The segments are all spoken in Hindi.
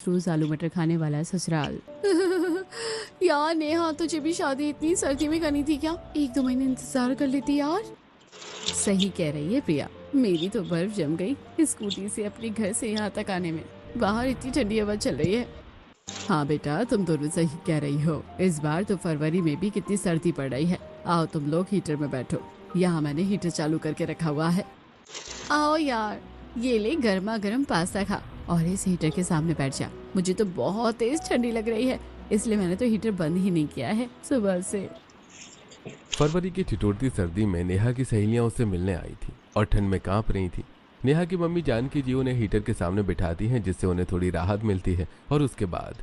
रोज आलू मटर खाने वाला ससुराल। यार नेहा, तुझे भी शादी इतनी सर्दी में करनी थी क्या? 1-2 महीने इंतजार कर लेती यार। सही कह रही है प्रिया, मेरी तो बर्फ जम गई स्कूटी से अपने घर से यहाँ तक आने में। बाहर इतनी ठंडी हवा चल रही है। हाँ बेटा, तुम दोनों सही कह रही हो। इस बार तो फरवरी में भी कितनी सर्दी पड़ रही है। आओ तुम लोग हीटर में बैठो, यहाँ मैंने हीटर चालू करके रखा हुआ है। आओ यार, ये ले गर्मा गर्म पास्ता खा और इस हीटर के सामने बैठ जा। मुझे तो बहुत तेज ठंडी लग रही है, इसलिए मैंने तो हीटर बंद ही नहीं किया है सुबह से। फरवरी की ठिठुरती सर्दी में नेहा की सहेलियां उससे मिलने आई थी और ठंड में कांप रही थी। नेहा की मम्मी जानकी जी उन्हें हीटर के सामने बिठाती हैं, जिससे उन्हें थोड़ी राहत मिलती है। और उसके बाद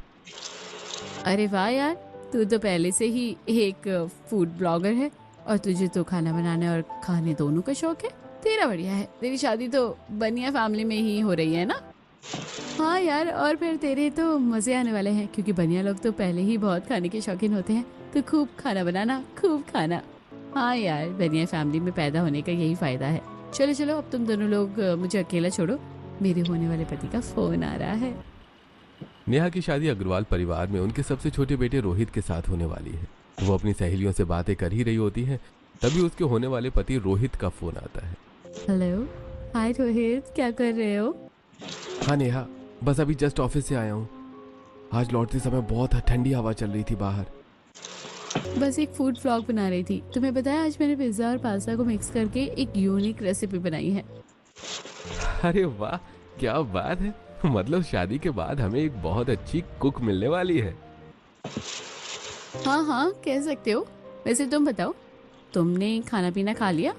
अरे वाह यार, तू तो पहले से ही एक फूड ब्लॉगर है और तुझे तो खाना बनाने और खाने दोनों का शौक है। तेरा बढ़िया है। तेरी शादी तो बनिया फैमिली में ही हो रही है ना? हाँ यार, और फिर तेरे तो मजे आने वाले हैं, क्योंकि बनिया लोग तो पहले ही बहुत खाने के शौकीन होते हैं। तो खूब खाना बनाना, खूब खाना। हाँ यार, बनिया फैमिली में पैदा होने का यही फायदा है। चलो चलो, अब तुम दोनों लोग मुझे अकेला छोड़ो, मेरे होने वाले पति का फोन आ रहा है। नेहा की शादी अग्रवाल परिवार में उनके सबसे छोटे बेटे रोहित के साथ होने वाली है। वो अपनी सहेलियों से बातें कर ही रही होती है, तभी उसके होने वाले पति रोहित का फोन आता है। हेलो, हाय रोहित, क्या कर रहे हो? हाँ नेहा, बस अभी जस्ट ऑफिस से आया हूँ। आज लौटते समय बहुत ठंडी हवा चल रही थी बाहर। बस एक फूड व्लॉग बना रही थी। तुम्हें बताया, आज मैंने पिज्जा और पास्ता को मिक्स करके एक यूनिक रेसिपी बनाई है। अरे वाह, क्या बात है। मतलब शादी के बाद हमें एक बहुत अच्छी कुक मिलने वाली है। हाँ हाँ, कह सकते हो। वैसे तुम बताओ, तुमने खाना पीना खा लिया?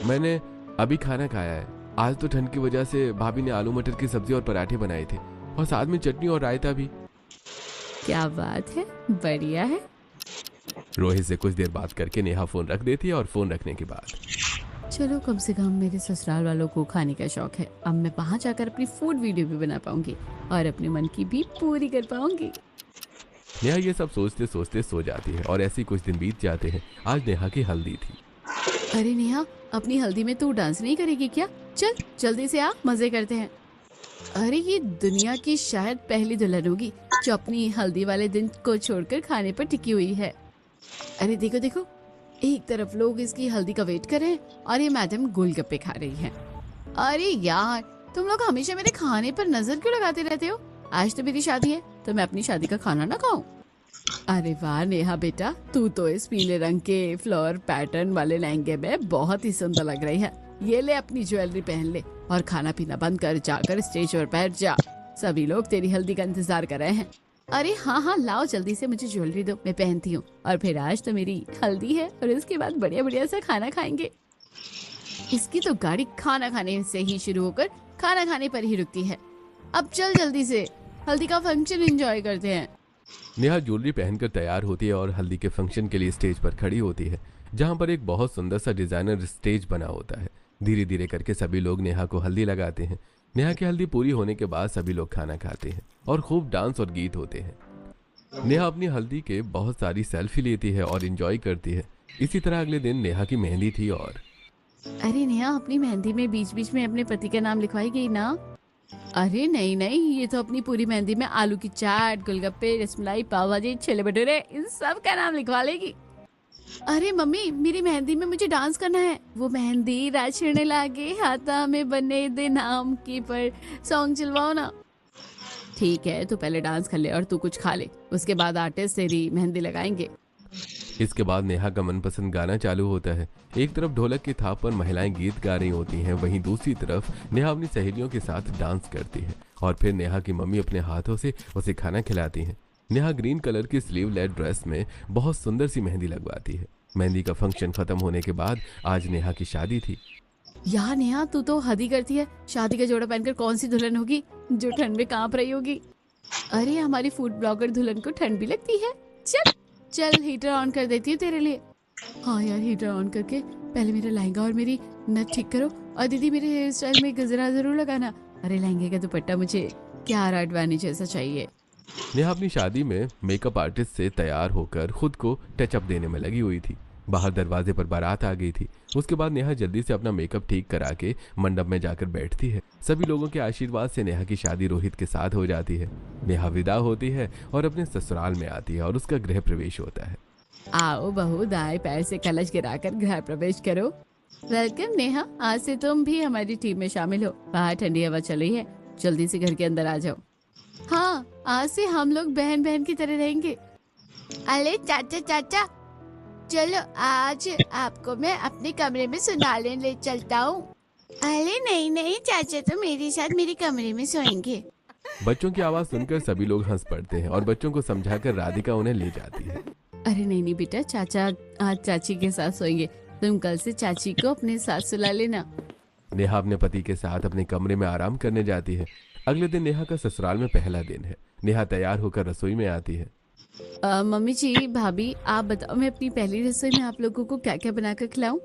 मैंने अभी खाना खाया है। आज तो ठंड की वजह से भाभी ने आलू मटर की सब्जी और पराठे बनाए थे, और साथ में चटनी और रायता भी। क्या बात है, बढ़िया है। रोहित से कुछ देर बात करके नेहा फोन रख देती है, और फोन रखने के बाद चलो, कम से कम मेरे ससुराल वालों को खाने का शौक है। अब मैं वहाँ जाकर अपनी फूड वीडियो भी बना पाऊंगी और अपने मन की भी पूरी कर पाऊंगी। नेहा ये सब सोचते सोचते सो जाती है, और ऐसे कुछ दिन बीत जाते हैं। आज नेहा की हल्दी थी। अरे नेहा, अपनी हल्दी में तू डांस नहीं करेगी क्या? चल जल्दी से आ, मजे करते हैं। अरे ये दुनिया की शायद पहली दुल्हन होगी जो अपनी हल्दी वाले दिन को छोड़कर खाने पर टिकी हुई है। अरे देखो देखो, एक तरफ लोग इसकी हल्दी का वेट कर रहे हैं और ये मैडम गोलगप्पे खा रही है। अरे यार, तुम लोग हमेशा मेरे खाने पर नजर क्यों लगाते रहते हो? आज तो मेरी शादी है, तो मैं अपनी शादी का खाना ना खाऊं? अरे वाह नेहा बेटा, तू तो इस पीले रंग के फ्लावर पैटर्न वाले लहंगे में बहुत ही सुंदर लग रही है। ये ले, अपनी ज्वेलरी पहन ले और खाना पीना बंद कर जाकर स्टेज पर बैठ जा। सभी लोग तेरी हल्दी का इंतजार कर रहे हैं। अरे हाँ हाँ, लाओ जल्दी से मुझे ज्वेलरी दो, मैं पहनती हूँ। और फिर आज तो मेरी हल्दी है और उसके बाद बढ़िया बढ़िया सा खाना खाएंगे। इसकी तो गाड़ी खाना खाने से ही शुरू होकर खाना खाने पर ही रुकती है। अब चल जल्दी से, हल्दी का फंक्शन एंजॉय करते हैं। नेहा ज्वेलरी पहनकर तैयार होती है और हल्दी के फंक्शन के लिए स्टेज पर खड़ी होती है, जहां पर एक बहुत सुंदर सा डिजाइनर स्टेज बना होता है। धीरे धीरे करके सभी लोग नेहा को हल्दी लगाते हैं। नेहा की हल्दी पूरी होने के बाद सभी लोग खाना खाते हैं और खूब डांस और गीत होते हैं। नेहा अपनी हल्दी के बहुत सारी सेल्फी लेती है और एंजॉय करती है। इसी तरह अगले दिन नेहा की मेहंदी थी। और अरे नेहा, अपनी मेहंदी में बीच बीच में अपने पति का नाम लिखवाई गई ना? अरे नहीं नहीं, ये तो अपनी पूरी मेहंदी में आलू की चाट, गोलगप्पे, रसमलाई, पाव भाजी, छोले भटूरे, इन सब का नाम लिखवा लेगी। अरे मम्मी, मेरी मेहंदी में मुझे डांस करना है। वो मेहंदी रात छिड़ने लागे हाथा में बने दे नाम की पर सॉन्ग चलवाओ ना। ठीक है, तू पहले डांस कर ले और तू कुछ खा ले, उसके बाद आर्टिस्ट तेरी मेहंदी लगाएंगे। इसके बाद नेहा का मनपसंद गाना चालू होता है। एक तरफ ढोलक की थाप पर महिलाएं गीत गा रही होती हैं, वहीं दूसरी तरफ नेहा अपनी सहेलियों के साथ डांस करती है। और फिर नेहा की मम्मी अपने हाथों से उसे खाना खिलाती हैं। नेहा ग्रीन कलर की स्लीवलेस ड्रेस में बहुत सुंदर सी मेहंदी लगवाती है। मेहंदी का फंक्शन खत्म होने के बाद आज नेहा की शादी थी। यार नेहा, तू तो हद ही करती है। शादी का जोड़ा पहनकर कौन सी दुल्हन होगी जो ठंड में कांप रही होगी? अरे हमारी फूड ब्लॉगर दुल्हन को ठंड भी लगती है। चल चल, हीटर ऑन कर देती हूँ तेरे लिए। हाँ यार, हीटर ऑन करके पहले मेरा लहंगा और मेरी नथ ठीक करो। और दीदी, मेरे हेयर स्टाइल में गजरा जरूर लगाना। अरे लहंगे का दुपट्टा मुझे क्यारा अडवाणी जैसा चाहिए। नेहा अपनी शादी में मेकअप आर्टिस्ट से तैयार होकर खुद को टचअप देने में लगी हुई थी। बाहर दरवाजे पर बारात आ गई थी। उसके बाद नेहा जल्दी से अपना मेकअप ठीक करा के मंडप में जाकर बैठती है। सभी लोगों के आशीर्वाद से नेहा की शादी रोहित के साथ हो जाती है। नेहा विदा होती है और अपने ससुराल में आती है और उसका गृह प्रवेश होता है। आओ बहू, दाएं पैर से कलश गिराकर गृह प्रवेश करो। वेलकम नेहा, आज से तुम भी हमारी टीम में शामिल हो। बाहर ठंडी हवा चल रही है, जल्दी से घर के अंदर आ जाओ। हाँ, आज से हम लोग बहन बहन की तरह रहेंगे। अरे चाचा चाचा, चलो आज आपको मैं अपने कमरे में सुलाने ले चलता हूँ। अरे नहीं नहीं चाचा, तो मेरे साथ मेरे कमरे में सोएंगे। बच्चों की आवाज सुनकर सभी लोग हंस पड़ते हैं और बच्चों को समझाकर राधिका उन्हें ले जाती है। अरे नहीं नहीं बेटा, चाचा आज चाची के साथ सोएंगे। तुम कल से चाची को अपने साथ सुला लेना। नेहा अपने पति के साथ अपने कमरे में आराम करने जाती है। अगले दिन नेहा का ससुराल में पहला दिन है। नेहा तैयार होकर रसोई में आती है। मम्मी जी, भाभी, आप बताओ मैं अपनी पहली रसोई में आप लोगों को क्या क्या बनाकर खिलाऊं?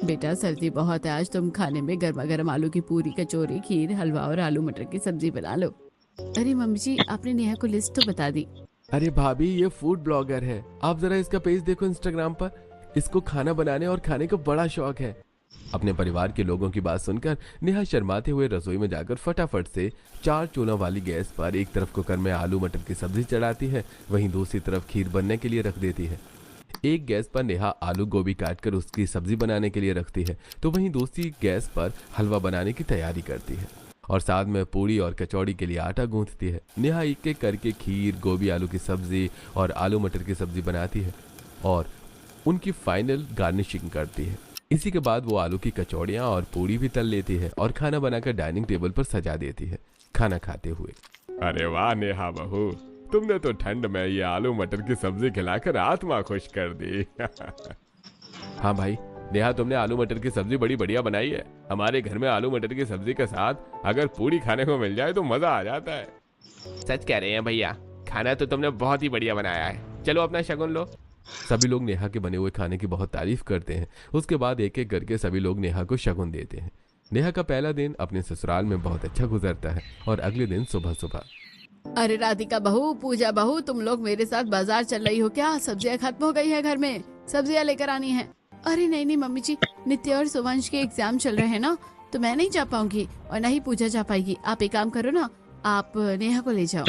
बेटा सर्दी बहुत है, आज तुम खाने में गर्मा गर्म आलू की पूरी, कचौरी, खीर, हलवा और आलू मटर की सब्जी बना लो। अरे मम्मी जी, आपने नेहा को लिस्ट तो बता दी। अरे भाभी, ये फूड ब्लॉगर है, आप जरा इसका पेज देखो इंस्टाग्राम पर। इसको खाना बनाने और खाने का बड़ा शौक है। अपने परिवार के लोगों की बात सुनकर नेहा शर्माते हुए रसोई में जाकर फटाफट से 4 चूल्हा वाली गैस पर एक तरफ कुकर में आलू मटर की सब्जी चढ़ाती है, वहीं दूसरी तरफ खीर बनने के लिए रख देती है। एक गैस पर नेहा आलू गोभी काटकर उसकी सब्जी बनाने के लिए रखती है, तो वहीं दूसरी गैस पर हलवा बनाने की तैयारी करती है और साथ में पूड़ी और कचौड़ी के लिए आटा गूंथती है। नेहा एक एक करके खीर, गोभी आलू की सब्जी और आलू मटर की सब्जी बनाती है और उनकी फाइनल गार्निशिंग करती है। इसी के बाद वो आलू की कचौड़ियाँ और पूड़ी भी तल लेती है और खाना बनाकर डाइनिंग टेबल पर सजा देती है। खाना खाते हुए, अरे वाह नेहा बहू, तुमने तो ठंड में ये आलू मटर की सब्जी खिलाकर आत्मा खुश कर दी। हाँ भाई, नेहा तुमने आलू मटर की सब्जी बड़ी बढ़िया बनाई है। हमारे घर में आलू मटर की सब्जी के साथ अगर पूड़ी खाने को मिल जाए तो मजा आ जाता है। सच कह रहे हैं भैया, खाना तो तुमने बहुत ही बढ़िया बनाया है। चलो अपना शगुन लो। सभी लोग नेहा के बने हुए खाने की बहुत तारीफ करते हैं। उसके बाद एक एक करके सभी लोग नेहा को शगुन देते हैं। नेहा का पहला दिन अपने ससुराल में बहुत अच्छा गुजरता है और अगले दिन सुबह सुबह। अरे राधिका बहू, पूजा बहू, तुम लोग मेरे साथ बाजार चल रही हो क्या? सब्जियां खत्म हो गई है, घर में सब्जियां लेकर आनी है। अरे नहीं नहीं मम्मी जी, नित्य और सुवंश के एग्जाम चल रहे हैं ना, तो मैं नहीं जा पाऊंगी और न ही पूजा जा पाएगी। आप एक काम करो ना, आप नेहा को ले जाओ।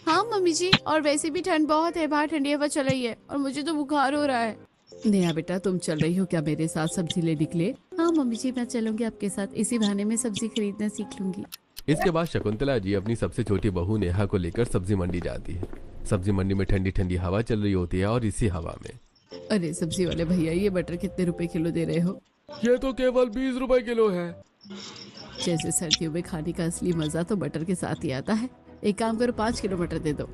हाँ मम्मी जी, और वैसे भी ठंड बहुत है, बाहर ठंडी हवा चल रही है और मुझे तो बुखार हो रहा है। नेहा बेटा, तुम चल रही हो क्या मेरे साथ सब्जी लेने के लिए? हाँ मम्मी जी, मैं चलूंगी आपके साथ, इसी बहाने में सब्जी खरीदना सीख लूंगी। इसके बाद शकुंतला जी अपनी सबसे छोटी बहू नेहा को लेकर सब्जी मंडी जाती है। सब्जी मंडी में ठंडी ठंडी हवा चल रही होती है और इसी हवा में, अरे सब्जी वाले भैया, ये मटर कितने रुपए किलो दे रहे हो? ये तो केवल 20 रुपए किलो है। जैसे सर्दियों में खाने का असली मजा तो मटर के साथ ही आता है। एक काम करो, 5 किलो मटर दे दो।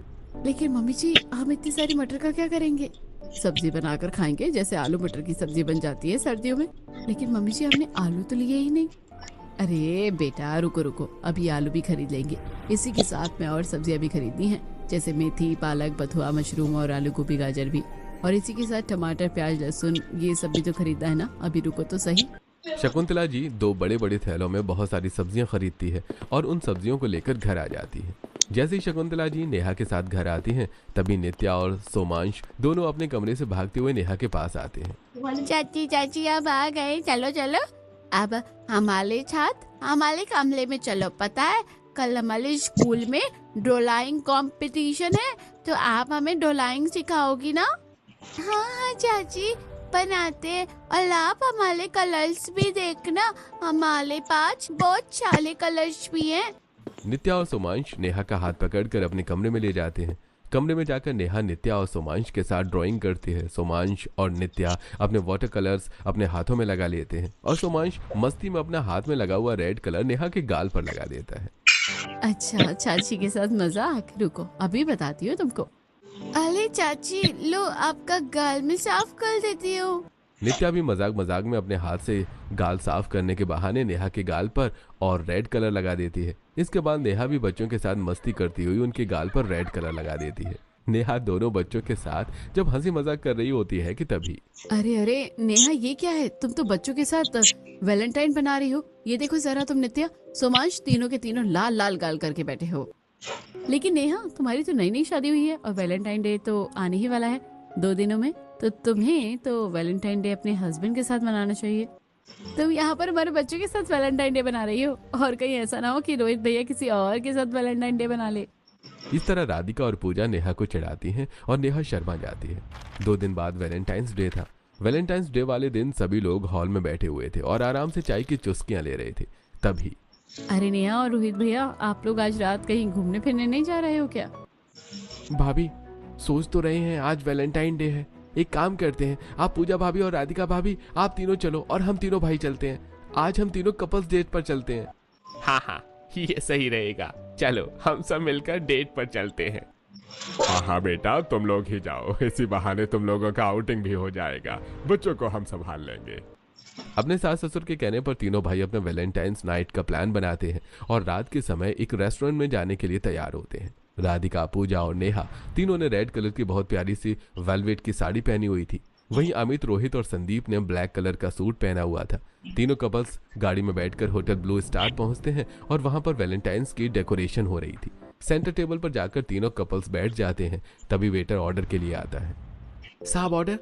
लेकिन मम्मी जी, हम इतनी सारी मटर का क्या करेंगे? सब्जी बनाकर खाएंगे, जैसे आलू मटर की सब्जी बन जाती है सर्दियों में। लेकिन मम्मी जी, हमने आलू तो लिए ही नहीं। अरे बेटा रुको रुको, अभी आलू भी खरीद लेंगे। इसी के साथ में और सब्जियां भी खरीदनी है, जैसे मेथी, पालक, बथुआ, मशरूम और आलू गोभी, गाजर भी। और इसी के साथ टमाटर, प्याज, लहसुन, ये सब भी तो खरीदना है ना। अभी रुको तो सही। शकुंतला जी 2 बड़े बड़े थैलों में बहुत सारी सब्जियां खरीदती है और उन सब्जियों को लेकर घर आ जाती है। जैसे ही शकुंतला जी नेहा के साथ घर आती हैं, तभी नित्या और सोमांश दोनों अपने कमरे से भागते हुए नेहा के पास आते हैं। चाची चाची अब आ गए, चलो चलो अब हमारे साथ हमारे कमरे में चलो। पता है कल हमारे स्कूल में ड्राइंग कंपटीशन है, तो आप हमें ड्राइंग सिखाओगी ना? हाँ हाँ चाची, बनाते हैं। और आप हमारे कलर्स भी देखना, हमारे पास बहुत सारे कलर्स भी हैं। नित्या और सोमांश नेहा का हाथ पकड़कर अपने कमरे में ले जाते हैं। कमरे में जाकर नेहा नित्या और सोमांश के साथ ड्राइंग करती है। सोमांश और नित्या अपने वाटर कलर्स अपने हाथों में लगा लेते हैं और सोमांश मस्ती में अपना हाथ में लगा हुआ रेड कलर नेहा के गाल पर लगा देता है। अच्छा, चाची के साथ मजाक? रुको अभी बताती हूँ तुमको। अरे चाची लो, आपका गाल में साफ कर देती हूँ। नित्या भी मजाक मजाक में अपने हाथ से गाल साफ करने के बहाने नेहा के गाल पर और रेड कलर लगा देती है। इसके बाद नेहा भी बच्चों के साथ मस्ती करती हुई उनके गाल पर रेड कलर लगा देती है। नेहा दोनों बच्चों के साथ जब हंसी मजाक कर रही होती है कि तभी, अरे अरे नेहा, ये क्या है? तुम तो बच्चों के साथ वैलेंटाइन बना रही हो। ये देखो जरा तुम नित्या, सोमांश, तीनों के तीनों लाल लाल गाल करके बैठे हो। लेकिन नेहा, तुम्हारी तो नई नई शादी हुई है और वैलेंटाइन डे तो आने ही वाला है 2 दिनों में, तो तुम्हें तो वैलेंटाइन डे अपने हस्बैंड के साथ मनाना चाहिए। तुम यहाँ पर हमारे बच्चों के साथ वैलेंटाइन डे बना रही हो, और कहीं ऐसा ना हो कि रोहित भैया किसी और के साथ वैलेंटाइन डे बना ले। इस तरह राधिका और पूजा नेहा को चिढ़ाती हैं और नेहा शर्मा जाती है। 2 दिन बाद वैलेंटाइंस डे था। वैलेंटाइंस डे वाले दिन सभी लोग हॉल में बैठे हुए थे और आराम से चाय की चुस्कियां ले रहे थे। तभी अरे नेहा और रोहित भैया, आप लोग आज रात कहीं घूमने फिरने नहीं जा रहे हो क्या? भाभी सोच तो रहे हैं, आज वैलेंटाइन डे है। एक काम करते हैं, आप पूजा भाभी और राधिका भाभी आप तीनों चलो और हम तीनों भाई चलते हैं। आज हम तीनों कपल्स डेट पर चलते हैं। हाँ हाँ, ये सही रहेगा। चलो हम सब मिलकर डेट पर चलते हैं। हाँ हाँ बेटा, तुम लोग ही जाओ, इसी बहाने तुम लोगों का आउटिंग भी हो जाएगा। बच्चों को हम संभाल लेंगे। अपने सास ससुर के कहने पर तीनों भाई अपने वैलेंटाइंस नाइट का प्लान बनाते हैं और रात के समय एक रेस्टोरेंट में जाने के लिए तैयार होते हैं। राधिका, पूजा और नेहा तीनों ने रेड कलर की बहुत प्यारी सी वेलवेट की साड़ी पहनी हुई थी। वहीं अमित, रोहित और संदीप ने ब्लैक कलर का सूट पहना हुआ था। तीनों कपल्स गाड़ी में बैठकर होटल ब्लू स्टार पहुंचते हैं और वहां पर वैलेंटाइंस की डेकोरेशन हो रही थी। सेंटर टेबल पर जाकर तीनों कपल्स बैठ जाते हैं। तभी वेटर ऑर्डर के लिए आता है। साहब ऑर्डर।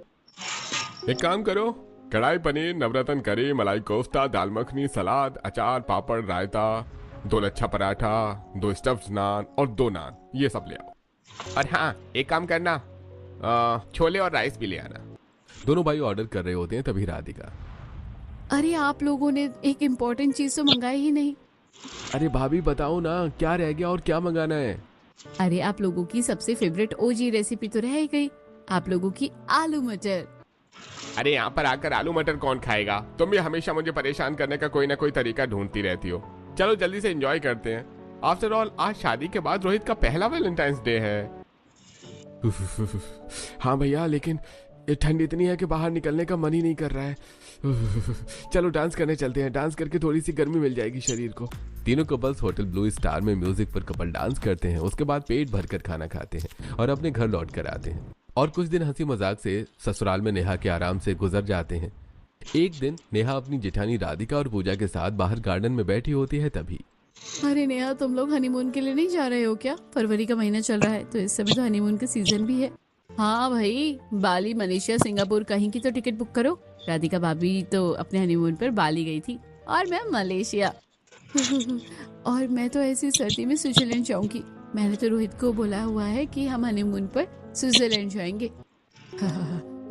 एक काम करो, कढ़ाई पनीर, नवरत्न करी, मलाई कोफ्ता, दाल मखनी, सलाद, अचार, पापड़, रायता, 2 लच्छा पराठा, 2 स्टफ्ड नान और 2 नान, ये सब ले आओ। और हाँ, एक काम करना, छोले और राइस भी ले आना। दोनों भाई ऑर्डर कर रहे होते हैं। तभी राधिका, अरे आप लोगों ने एक इम्पोर्टेंट चीज तो मंगाई ही नहीं। अरे भाभी बताओ ना, क्या रह गया और क्या मंगाना है? अरे आप लोगों की सबसे फेवरेट ओजी रेसिपी तो रह ही गई, आप लोगों की आलू मटर। अरे यहाँ पर आकर आलू मटर कौन खाएगा? तुम भी हमेशा मुझे परेशान करने का कोई ना कोई तरीका ढूंढती रहती हो। चलो जल्दी से एंजॉय करते हैं। आफ्टर ऑल आज शादी के बाद रोहित का पहला वैलेंटाइंस डे है। हाँ भैया, लेकिन ये ठंड इतनी है कि बाहर निकलने का मन ही नहीं कर रहा है। चलो डांस करने चलते हैं, डांस करके थोड़ी सी गर्मी मिल जाएगी शरीर को। तीनों कपल्स होटल ब्लू स्टार में म्यूजिक पर कपल डांस करते हैं। उसके बाद पेट भरकर खाना खाते हैं और अपने घर लौट कर आते हैं। और कुछ दिन हंसी मजाक से ससुराल में नेहा के आराम से गुजर जाते हैं। एक दिन नेहा अपनी जेठानी राधिका और पूजा के साथ बाहर गार्डन में बैठी होती है। तभी अरे नेहा, तुम लोग हनीमून के लिए नहीं जा रहे हो क्या? फरवरी का महीना चल रहा है तो इस समय तो हनीमून का सीजन भी है। हाँ भाई, बाली, मलेशिया, सिंगापुर कहीं की तो टिकट बुक करो। राधिका भाभी तो अपने हनीमून पर बाली गई थी और मैं मलेशिया। और मैं तो ऐसी सर्दी में स्विट्जरलैंड जाऊंगी। मैंने तो रोहित को बोला हुआ है कि हम हनीमून पर स्विट्जरलैंड जाएंगे।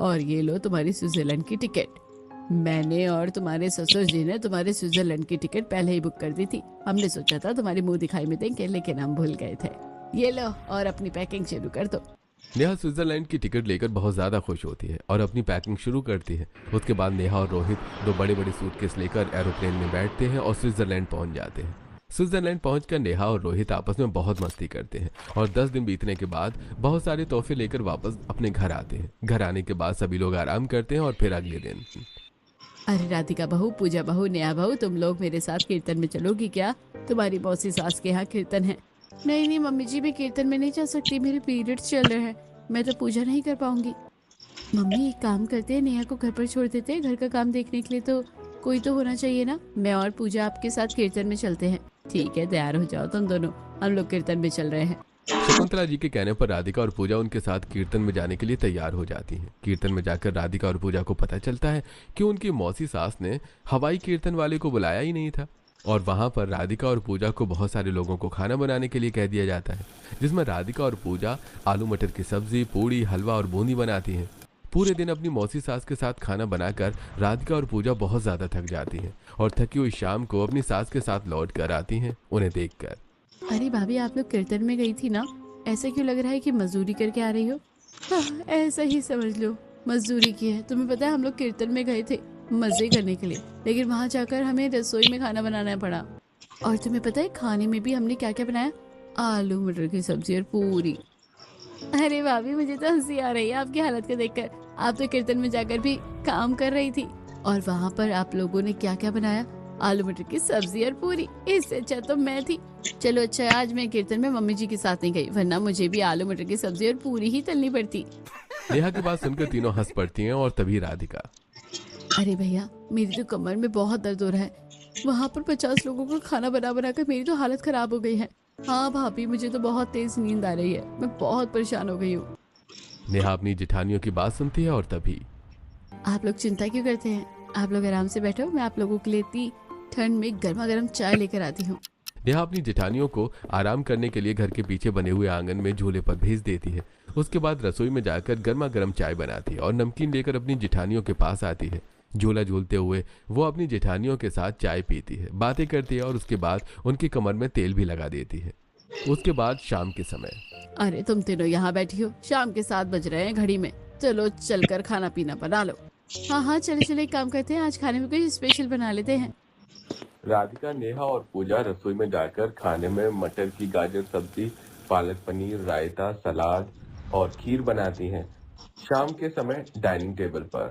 और ये लो तुम्हारी स्विट्जरलैंड की टिकट। मैंने और तुम्हारे ससुर जी ने तुम्हारे स्विट्जरलैंड की टिकट पहले ही बुक कर दी थी। हमने सोचा था तुम्हारी मुंह दिखाई में देंगे, लेकिन हम भूल गए थे। ये लो और अपनी पैकिंग शुरू कर दो। नेहा स्विट्जरलैंड की टिकट लेकर बहुत ज्यादा खुश होती है और अपनी पैकिंग शुरू करती है। उसके बाद नेहा और रोहित 2 बड़े बड़े सूटकेस लेकर एरोप्लेन में बैठते हैं और स्विट्जरलैंड पहुंच जाते हैं। स्विट्जरलैंड पहुंचकर नेहा और रोहित आपस में बहुत मस्ती करते हैं और 10 दिन बीतने के बाद बहुत सारे तोहफे लेकर वापस अपने घर आते हैं। घर आने के बाद सभी लोग आराम करते हैं और फिर अगले दिन, अरे राधिका बहू, पूजा बहू, नेहा बहू, तुम लोग मेरे साथ कीर्तन में चलोगी क्या? तुम्हारी मौसी सास के यहाँ कीर्तन है। नहीं नहीं मम्मी जी, मैं कीर्तन में नहीं जा सकती, मेरे पीरियड्स चल रहे हैं, मैं तो पूजा नहीं कर पाऊंगी। मम्मी एक काम करते हैं, नेहा को घर पर छोड़ देते हैं। घर का काम देखने के लिए तो कोई तो होना चाहिए ना। मैं और पूजा आपके साथ कीर्तन में चलते हैं। ठीक है, तैयार हो जाओ तुम दोनों, हम लोग कीर्तन में चल रहे हैं। शकुंतला जी के कहने पर राधिका और पूजा उनके साथ कीर्तन में जाने के लिए तैयार हो जाती हैं। कीर्तन में जाकर राधिका और पूजा को पता चलता है कि उनकी मौसी सास ने हवाई कीर्तन वाले को बुलाया ही नहीं था और वहां पर राधिका और पूजा को बहुत सारे लोगों को खाना बनाने के लिए कह दिया जाता है, जिसमें राधिका और पूजा आलू मटर की सब्जी, पूड़ी, हलवा और बूंदी बनाती हैं। पूरे दिन अपनी मौसी सास के साथ खाना बनाकर राधिका और पूजा बहुत ज्यादा थक जाती हैं और थकी हुई शाम को अपनी सास के साथ लौट कर आती हैं उन्हें देखकर। अरे भाभी, आप लोग कीर्तन में गई थी ना, ऐसा क्यों लग रहा है कि मजदूरी करके आ रही हो? हाँ, ऐसा ही समझ लो, मजदूरी की है। तुम्हें पता है हम लोग कीर्तन में गए थे मजे करने के लिए, लेकिन वहाँ जाकर हमें रसोई में खाना बनाना पड़ा। और तुम्हें पता है खाने में भी हमने क्या क्या बनाया? आलू मटर की सब्जी और पूरी। अरे भाभी, मुझे तो हंसी आ रही है आपकी हालत को देखकर। आप तो कीर्तन में जाकर भी काम कर रही थी और वहाँ पर आप लोगों ने क्या क्या बनाया? आलू मटर की सब्जी और पूरी। इससे अच्छा तो मैं थी। चलो अच्छा है आज मैं कीर्तन में मम्मी जी के साथ नहीं गई, वरना मुझे भी आलू मटर की सब्जी और पूरी ही तलनी पड़ती। नेहा की बात सुनकर तीनों हंस पड़ती हैं और तभी राधिका, अरे भैया, मेरी तो कमर में बहुत दर्द हो रहा है। वहाँ पर 50 लोगों का खाना बना बना कर मेरी तो हालत खराब हो गई है। हाँ भाभी, मुझे तो बहुत तेज नींद आ रही है, मैं बहुत परेशान हो गई हूँ। नेहा अपनी जेठानियों की बात सुनती है और तभी आप लोग चिंता क्यों करते हैं? आप लोग आराम से बैठो, मैं आप लोगों के लिए इतनी ठंड में गर्मा गर्म चाय लेकर आती हूँ। नेहा अपनी जेठानियों को आराम करने के लिए घर के पीछे बने हुए आंगन में झूले पर भेज देती है। उसके बाद रसोई में जाकर गर्मा गर्म चाय बनाती है और नमकीन लेकर अपनी जेठानियों के पास आती है। झूला झूलते हुए वो अपनी जेठानियों के साथ चाय पीती है, बातें करती है और उसके बाद उनकी कमर में तेल भी लगा देती है। उसके बाद शाम के समय अरे तुम तीनों यहाँ बैठी हो, शाम के 7 बज रहे हैं घड़ी में। चलो चलकर खाना पीना बना लो। हाँ हाँ चले चले, एक काम करते हैं, आज खाने में कुछ स्पेशल बना लेते हैं। राधिका, नेहा और पूजा रसोई में जाकर खाने में मटर की गाजर सब्जी, पालक पनीर, रायता, सलाद और खीर बनाती हैं। शाम के समय डाइनिंग टेबल पर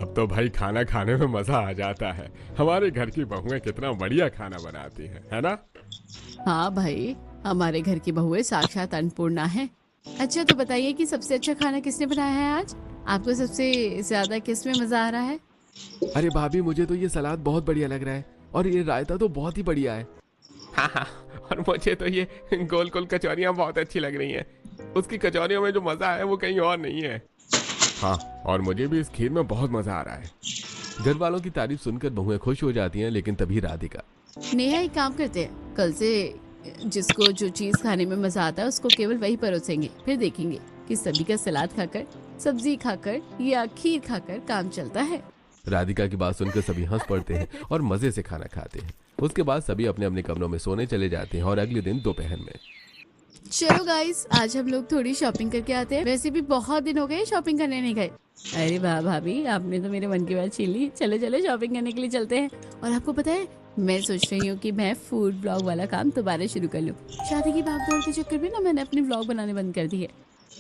अब तो भाई खाना खाने में मजा आ जाता है। हमारे घर की बहुएं कितना बढ़िया खाना बनाती हैं, है ना? हाँ भाई, हमारे घर की बहुएं साक्षात अन्नपूर्णा है। अच्छा तो बताइए कि सबसे अच्छा खाना किसने बनाया है आज? आपको सबसे ज्यादा किस में मजा आ रहा है? अरे भाभी, मुझे तो ये सलाद बहुत बढ़िया लग रहा है और ये रायता तो बहुत ही बढ़िया है। हाँ हाँ, और मुझे तो ये गोल गोल कचौरियाँ बहुत अच्छी लग रही हैं। उसकी कचौरियों में जो मजा है वो कहीं और नहीं है। हाँ, और मुझे भी इस खीर में बहुत मजा आ रहा है। घर वालों की तारीफ सुनकर बहुएं खुश हो जाती हैं, लेकिन तभी राधिका नेहा, एक काम करते हैं, कल से जिसको जो चीज खाने में मजा आता है उसको केवल वही परोसेंगे। फिर देखेंगे कि सभी का सलाद खाकर, सब्जी खाकर या खीर खाकर काम चलता है। राधिका की बात सुनकर सभी हंस पड़ते हैं और मजे से खाना खाते हैं। उसके बाद सभी अपने अपने कमरों में सोने चले जाते हैं और अगले दिन दोपहर में चलो गाइस, आज हम लोग थोड़ी शॉपिंग करके आते हैं। वैसे भी बहुत दिन हो गए शॉपिंग करने नहीं गए। अरे वाह भाभी, आपने तो मेरे मन की बात छीन ली। चलो चलो शॉपिंग करने के लिए चलते हैं। और आपको पता है, मैं सोच रही हूँ कि मैं फूड ब्लॉग वाला काम दोबारा शुरू कर लूँ। शादी की भागदौड़ के चक्कर में ना मैंने अपने ब्लॉग बनाने बंद कर दिए।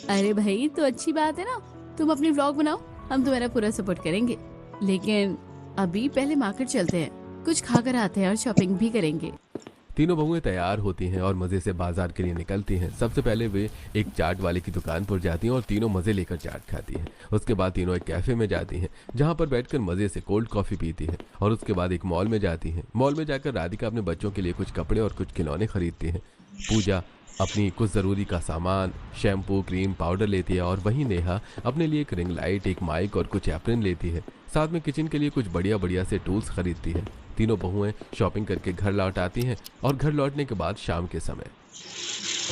अरे भाई, तो अच्छी बात है ना, तुम अपनी ब्लॉग बनाओ, हम तुम्हारा पूरा सपोर्ट करेंगे। लेकिन अभी पहले मार्केट चलते हैं, कुछ खाकर आते हैं और शॉपिंग भी करेंगे। तीनों बहुएं तैयार होती हैं और मजे से बाजार के लिए निकलती हैं। सबसे पहले वे एक चाट वाले की दुकान पर जाती हैं और तीनों मजे लेकर चाट खाती हैं। उसके बाद तीनों एक कैफे में जाती हैं, जहां पर बैठकर मजे से कोल्ड कॉफी पीती हैं। और उसके बाद एक मॉल में जाती हैं। मॉल में जाकर राधिका अपने बच्चों के लिए कुछ कपड़े और कुछ खिलौने खरीदती हैं। पूजा अपनी कुछ जरूरी का सामान, शैम्पू, क्रीम, पाउडर लेती है और वहीं नेहा अपने लिए एक रिंग लाइट, एक माइक और कुछ एप्रन लेती है। साथ में किचन के लिए कुछ बढ़िया बढ़िया से टूल्स खरीदती है। तीनों बहुएं शॉपिंग करके घर लौट आती हैं और घर लौटने के बाद शाम के समय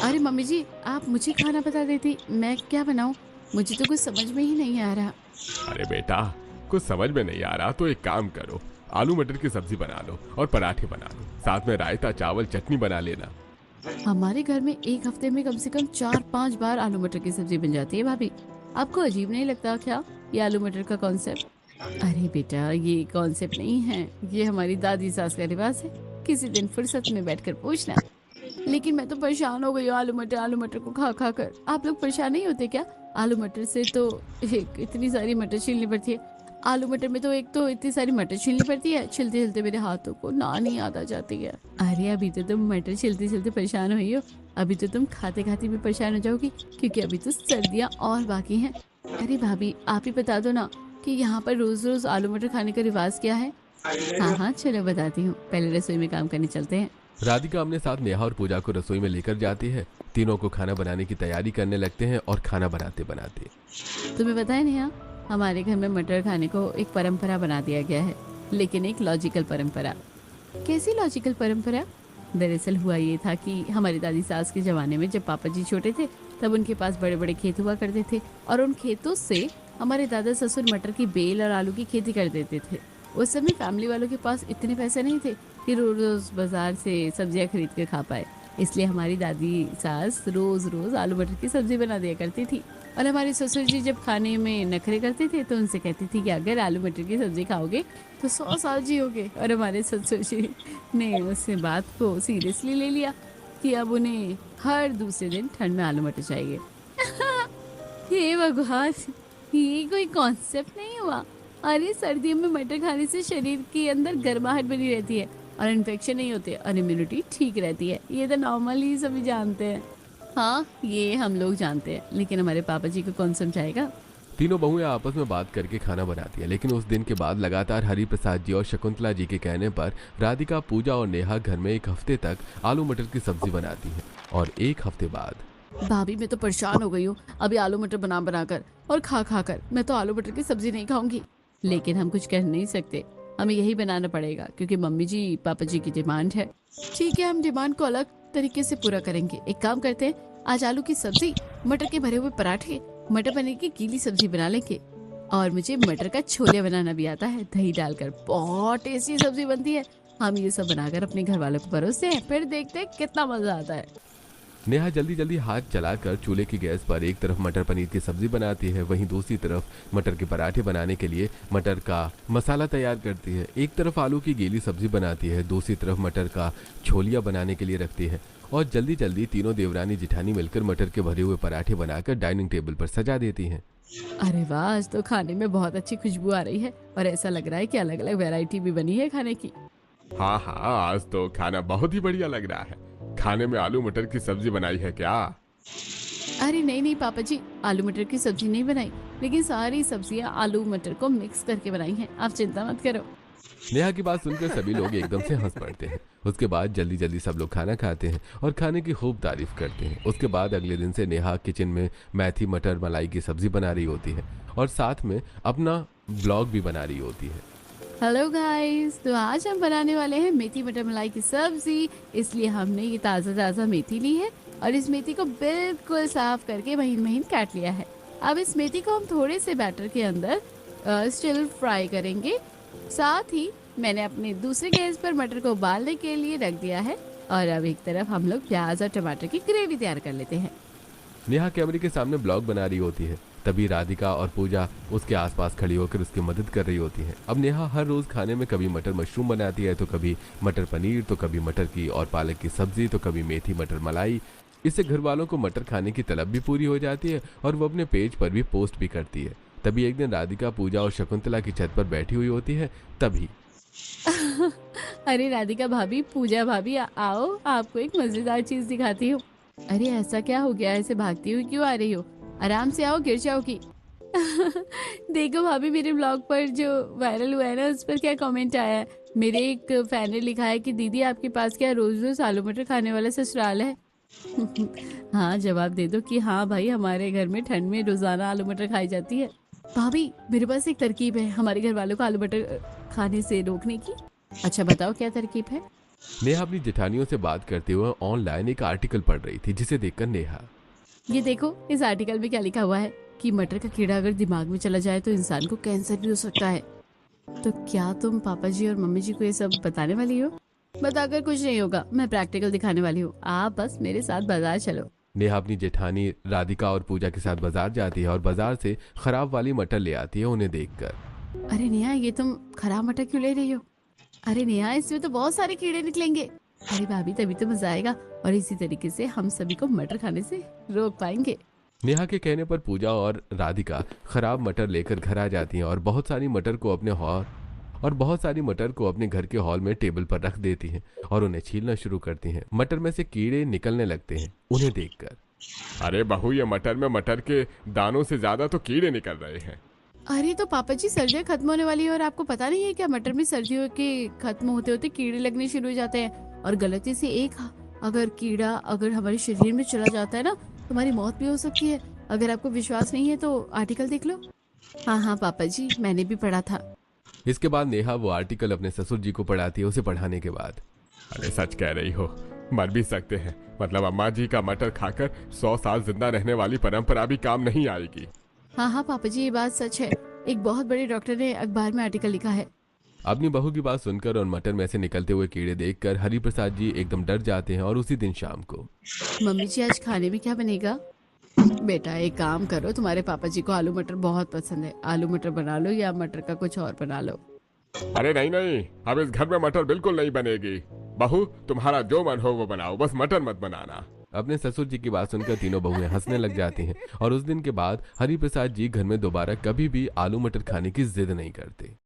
अरे मम्मी जी, आप मुझे खाना बता देती, मैं क्या बनाऊं? मुझे तो कुछ समझ में ही नहीं आ रहा। अरे बेटा, कुछ समझ में नहीं आ रहा तो एक काम करो, आलू मटर की सब्जी बना लो और पराठे बना लो। साथ में रायता, चावल, चटनी बना लेना। हमारे घर में एक हफ्ते में कम से कम 4-5 बार आलू मटर की सब्जी बन जाती है। भाभी, आपको अजीब नहीं लगता क्या ये आलू मटर का कॉन्सेप्ट? अरे बेटा, ये कॉन्सेप्ट नहीं है, ये हमारी दादी सास का रिवाज है। किसी दिन फुर्सत में बैठकर पूछना। लेकिन मैं तो परेशान हो गई हूँ आलू मटर को खा खा कर। आप लोग परेशान नहीं होते क्या? आलू मटर से तो इतनी सारी मटर छीलनी पड़ती है। आलू मटर में तो एक तो इतनी सारी मटर छीलनी पड़ती है, छिलते छिलते मेरे हाथों को नान ही याद आ जाती है। अरे अभी तो तुम मटर छिलते छिलते परेशान हुई हो, अभी तो तुम खाते खाते भी परेशान हो जाओगी, क्योंकि अभी तो सर्दियाँ और बाकी हैं। अरे भाभी, आप ही बता दो ना कि यहाँ पर रोज रोज आलू मटर खाने का रिवाज क्या है? हाँ हाँ चलो बताती हूँ, पहले रसोई में काम करने चलते हैं। राधिका अपने साथ नेहा और पूजा को रसोई में लेकर जाती है। तीनों को खाना बनाने की तैयारी करने लगते हैं और खाना बनाते बनाते तुम्हें पता है नेहा, हमारे घर में मटर खाने को एक परंपरा बना दिया गया है, लेकिन एक लॉजिकल परंपरा। कैसी लॉजिकल परंपरा? दरअसल हुआ ये था कि हमारी दादी सास के जमाने में जब पापा जी छोटे थे, तब उनके पास बड़े बड़े खेत हुआ करते थे और उन खेतों से हमारे दादा ससुर मटर की बेल और आलू की खेती कर देते थे। उस समय फैमिली वालों के पास इतने पैसे नहीं थे कि रोज रोज बाजार से सब्जियां खरीद कर खा पाए, इसलिए हमारी दादी सास रोज रोज आलू मटर की सब्जी बना दिया करती थी। और हमारे ससुर जी जब खाने में नखरे करते थे तो उनसे कहती थी कि अगर आलू मटर की सब्जी खाओगे तो 100 साल जियोगे। और हमारे ससुर जी ने उस बात को सीरियसली ले लिया कि अब उन्हें हर दूसरे दिन ठंड में आलू मटर चाहिए। हे भगवान, ये कोई कॉन्सेप्ट नहीं हुआ। अरे सर्दियों में मटर खाने से शरीर के अंदर गर्माहट बनी रहती है और इन्फेक्शन नहीं होते और इम्यूनिटी ठीक रहती है। ये तो नॉर्मल ही सभी जानते हैं। हाँ, ये हम लोग जानते हैं, लेकिन हमारे पापा जी को कौन समझाएगा? तीनों बहुएं आपस में बात करके खाना बनाती है। लेकिन उस दिन के बाद लगातार हरि प्रसाद जी और शकुंतला जी के कहने पर राधिका, पूजा और नेहा घर में एक हफ्ते तक आलू मटर की सब्जी बनाती है। और एक हफ्ते बाद भाभी मैं तो परेशान हो गई हूँ अभी आलू मटर बना बना कर और खा खा कर। मैं तो आलू मटर की सब्जी नहीं खाऊंगी। लेकिन हम कुछ कर नहीं सकते, हमें यही बनाना पड़ेगा क्योंकि मम्मी जी पापा जी की डिमांड है। ठीक है, हम डिमांड को अलग तरीके से पूरा करेंगे। एक काम करते हैं, आज आलू की सब्जी, मटर के भरे हुए पराठे, मटर पनीर की गीली सब्जी बना लेंगे। और मुझे मटर का छोले बनाना भी आता है, दही डालकर बहुत टेस्टी सब्जी बनती है। हम ये सब बनाकर अपने घर वालों को परोसते हैं, फिर देखते हैं कितना मजा आता है। नेहा जल्दी जल्दी हाथ चलाकर चूल्हे की गैस पर एक तरफ मटर पनीर की सब्जी बनाती है, वहीं दूसरी तरफ मटर के पराठे बनाने के लिए मटर का मसाला तैयार करती है। एक तरफ आलू की गीली सब्जी बनाती है, दूसरी तरफ मटर का छोलिया बनाने के लिए रखती है और जल्दी जल्दी तीनों देवरानी जिठानी मिलकर मटर के भरे हुए पराठे बनाकर डाइनिंग टेबल पर सजा देती हैं। अरे वाह, आज तो खाने में बहुत अच्छी खुशबू आ रही है और ऐसा लग रहा है कि अलग अलग वैरायटी भी बनी है खाने की। हाँ हाँ, आज तो खाना बहुत ही बढ़िया लग रहा है। खाने में आलू मटर की सब्जी बनाई है क्या? अरे नहीं नहीं पापा जी, आलू मटर की सब्जी नहीं बनाई, लेकिन सारी सब्जियां आलू मटर को मिक्स करके बनाई हैं। आप चिंता मत करो। नेहा की बात सुनकर सभी लोग एकदम से हंस पड़ते हैं। उसके बाद जल्दी जल्दी सब लोग खाना खाते हैं और खाने की खूब तारीफ करते हैं। उसके बाद अगले दिन से नेहा किचन में मेथी मटर मलाई की सब्जी बना रही होती है और साथ में अपना ब्लॉग भी बना रही होती है। हेलो गाइस, तो आज हम बनाने वाले हैं मेथी मटर मलाई की सब्जी। इसलिए हमने ये ताज़ा ताज़ा मेथी ली है और इस मेथी को बिल्कुल साफ करके महीन महीन काट लिया है। अब इस मेथी को हम थोड़े से बैटर के अंदर स्टिल फ्राई करेंगे। साथ ही मैंने अपने दूसरे गैस पर मटर को उबालने के लिए रख दिया है और अब एक तरफ हम लोग प्याज और टमाटर की ग्रेवी तैयार कर लेते हैं। नेहा कैमरे के सामने ब्लॉग बना रही होती है, तभी राधिका और पूजा उसके आसपास खड़ी होकर उसकी मदद कर रही होती है। अब नेहा हर रोज खाने में कभी मटर मशरूम बनाती है, तो कभी मटर पनीर, तो कभी मटर की और पालक की सब्जी, तो कभी मेथी मटर मलाई। इससे घर वालों को मटर खाने की तलब भी पूरी हो जाती है और वो अपने पेज पर भी पोस्ट भी करती है। तभी एक दिन राधिका पूजा और शकुंतला की छत पर बैठी हुई होती है। तभी अरे राधिका भाभी, पूजा भाभी, आओ, आपको एक मजेदार चीज दिखाती हूँ। अरे ऐसा क्या हो गया, ऐसे भागती हुई क्यों आ रही हो? आराम से आओ, गिर जाओगी। देखो भाभी, मेरे ब्लॉग पर जो वायरल हुआ है ना, उस पर क्या कमेंट आया है। मेरे एक फैन ने लिखा है कि दीदी आपके पास क्या रोज रोज आलू मटर खाने वाला ससुराल है? हाँ, जवाब दे दो कि हाँ भाई, हमारे घर में ठंड में रोजाना आलू मटर खाई जाती है। भाभी, मेरे पास एक तरकीब है हमारे घर वालों को आलू मटर खाने से रोकने की। अच्छा बताओ, क्या तरकीब है? नेहा अपनी जेठानियों से बात करते हुए ऑनलाइन एक आर्टिकल पढ़ रही थी, जिसे देखकर नेहा ये देखो, इस आर्टिकल में क्या लिखा हुआ है कि मटर का कीड़ा अगर दिमाग में चला जाए तो इंसान को कैंसर भी हो सकता है। तो क्या तुम पापा जी और मम्मी जी को ये सब बताने वाली हो? बताकर कुछ नहीं होगा, मैं प्रैक्टिकल दिखाने वाली हूँ। आप बस मेरे साथ बाजार चलो। नेहा अपनी जेठानी राधिका और पूजा के साथ बाजार जाती है और बाजार से खराब वाली मटर ले आती है उन्हें देखकर। अरे नेहा, ये तुम खराब मटर क्यों ले रही हो? अरे नेहा, इसमें तो बहुत सारे कीड़े निकलेंगे। अरे भाभी, तभी तो मजा आएगा और इसी तरीके से हम सभी को मटर खाने से रोक पाएंगे। नेहा के कहने पर पूजा और राधिका खराब मटर लेकर घर आ जाती हैं और बहुत सारी मटर को अपने घर के हॉल में टेबल पर रख देती हैं और उन्हें छीलना शुरू करती हैं। मटर में से कीड़े निकलने लगते हैं उन्हें देखकर। अरे बहू, ये मटर में मटर के दानों से ज्यादा तो कीड़े निकल रहे हैं। अरे तो पापा जी, सर्दियाँ खत्म होने वाली है और आपको पता नहीं है क्या? मटर में सर्दियों के खत्म होते होते कीड़े लगने शुरू हो जाते हैं और गलती से एक अगर कीड़ा अगर हमारे शरीर में चला जाता है ना, तो हमारी मौत भी हो सकती है। अगर आपको विश्वास नहीं है तो आर्टिकल देख लो। हाँ हाँ पापा जी, मैंने भी पढ़ा था। इसके बाद नेहा वो आर्टिकल अपने ससुर जी को पढ़ाती है। उसे पढ़ाने के बाद, अरे सच कह रही हो, मर भी सकते हैं। मतलब अम्मा जी का मटर खाकर 100 साल जिंदा रहने वाली परंपरा भी काम नहीं आएगी। हाँ हाँ पापा जी, ये बात सच है। एक बहुत बड़े डॉक्टर ने अखबार में आर्टिकल लिखा है। अपनी बहू की बात सुनकर और मटर में से निकलते हुए कीड़े देखकर हरि प्रसाद जी एकदम डर जाते हैं और उसी दिन शाम को, मम्मी जी, आज खाने में क्या बनेगा? बेटा एक काम करो, तुम्हारे पापा जी को आलू मटर बहुत पसंद है, आलू मटर बना लो या मटर का कुछ और बना लो। अरे नहीं नहीं, अब इस घर में मटर बिल्कुल नहीं बनेगी। बहू, तुम्हारा जो मन हो वो बनाओ, बस मटर मत बनाना। अपने ससुर जी की बात सुनकर तीनों बहुएं हंसने लग जाती हैं और उस दिन के बाद हरि प्रसाद जी घर में दोबारा कभी भी आलू मटर खाने की जिद नहीं करते।